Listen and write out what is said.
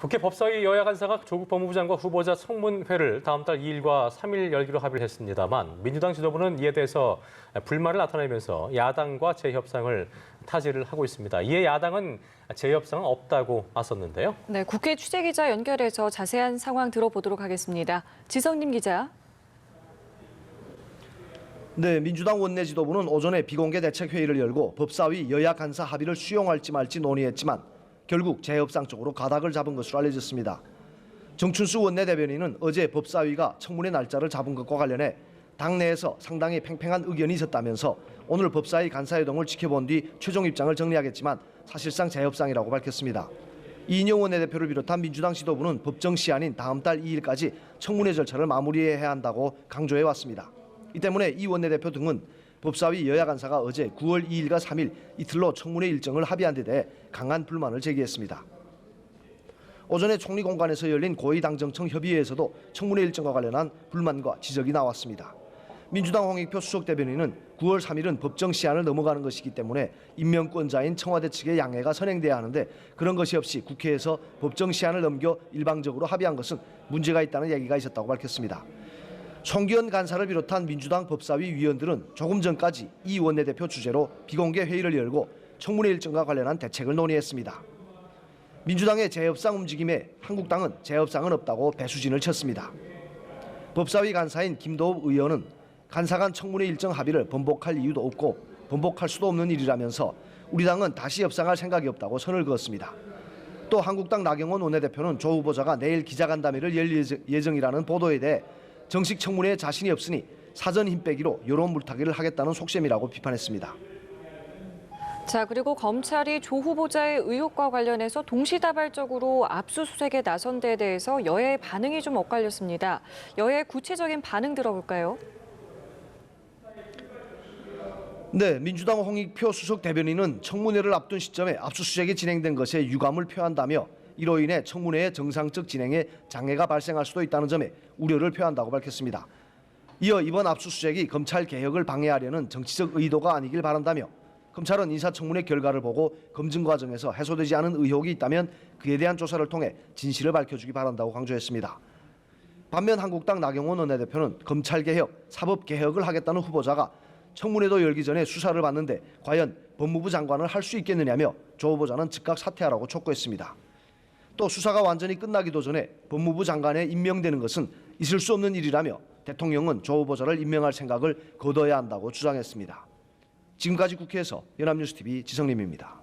국회 법사위 여야 간사가 조국 법무부 장관 후보자 청문회를 다음 달 2일과 3일 열기로 합의를 했습니다만 민주당 지도부는 이에 대해서 불만을 나타내면서 야당과 재협상을 타지를 하고 있습니다. 이에 야당은 재협상은 없다고 맞섰는데요. 네, 국회 취재기자 연결해서 자세한 상황 들어보도록 하겠습니다. 지성님 기자. 네, 민주당 원내 지도부는 오전에 비공개 대책회의를 열고 법사위 여야 간사 합의를 수용할지 말지 논의했지만 결국 재협상 쪽으로 가닥을 잡은 것으로 알려졌습니다. 정춘수 원내대변인은 어제 법사위가 청문회 날짜를 잡은 것과 관련해 당내에서 상당히 팽팽한 의견이 있었다면서 오늘 법사위 간사회동을 지켜본 뒤 최종 입장을 정리하겠지만 사실상 재협상이라고 밝혔습니다. 이인영 원내대표를 비롯한 민주당 지도부는 법정 시한인 다음 달 2일까지 청문회 절차를 마무리해야 한다고 강조해 왔습니다. 이 때문에 이 원내대표 등은 법사위 여야 간사가 어제 9월 2일과 3일 이틀로 청문회 일정을 합의한 데 대해 강한 불만을 제기했습니다. 오전에 총리 공간에서 열린 고위당정청 협의회에서도 청문회 일정과 관련한 불만과 지적이 나왔습니다. 민주당 홍익표 수석대변인은 9월 3일은 법정 시한을 넘어가는 것이기 때문에 임명권자인 청와대 측의 양해가 선행돼야 하는데 그런 것이 없이 국회에서 법정 시한을 넘겨 일방적으로 합의한 것은 문제가 있다는 얘기가 있었다고 밝혔습니다. 송기현 간사를 비롯한 민주당 법사위 위원들은 조금 전까지 이 원내대표 주재로 비공개 회의를 열고 청문회 일정과 관련한 대책을 논의했습니다. 민주당의 재협상 움직임에 한국당은 재협상은 없다고 배수진을 쳤습니다. 법사위 간사인 김도읍 의원은 간사 간 청문회 일정 합의를 번복할 이유도 없고 번복할 수도 없는 일이라면서 우리 당은 다시 협상할 생각이 없다고 선을 그었습니다. 또 한국당 나경원 원내대표는 조 후보자가 내일 기자간담회를 열 예정이라는 보도에 대해 정식 청문회에 자신이 없으니 사전 힘 빼기로 여론 물타기를 하겠다는 속셈이라고 비판했습니다. 자, 그리고 검찰이 조 후보자의 의혹과 관련해서 동시다발적으로 압수수색에 나선 데에 대해서 여야의 반응이 좀 엇갈렸습니다. 여야의 구체적인 반응 들어볼까요? 네, 민주당 홍익표 수석 대변인은 청문회를 앞둔 시점에 압수수색이 진행된 것에 유감을 표한다며 이로 인해 청문회의 정상적 진행에 장애가 발생할 수도 있다는 점에 우려를 표한다고 밝혔습니다. 이어 이번 압수수색이 검찰 개혁을 방해하려는 정치적 의도가 아니길 바란다며 검찰은 인사청문회 결과를 보고 검증 과정에서 해소되지 않은 의혹이 있다면 그에 대한 조사를 통해 진실을 밝혀주기 바란다고 강조했습니다. 반면 한국당 나경원 원내대표는 검찰개혁, 사법개혁을 하겠다는 후보자가 청문회도 열기 전에 수사를 받는데 과연 법무부 장관을 할 수 있겠느냐며 조 후보자는 즉각 사퇴하라고 촉구했습니다. 또 수사가 완전히 끝나기도 전에 법무부 장관에 임명되는 것은 있을 수 없는 일이라며 대통령은 조 후보자를 임명할 생각을 거둬야 한다고 주장했습니다. 지금까지 국회에서 연합뉴스TV 지성림입니다.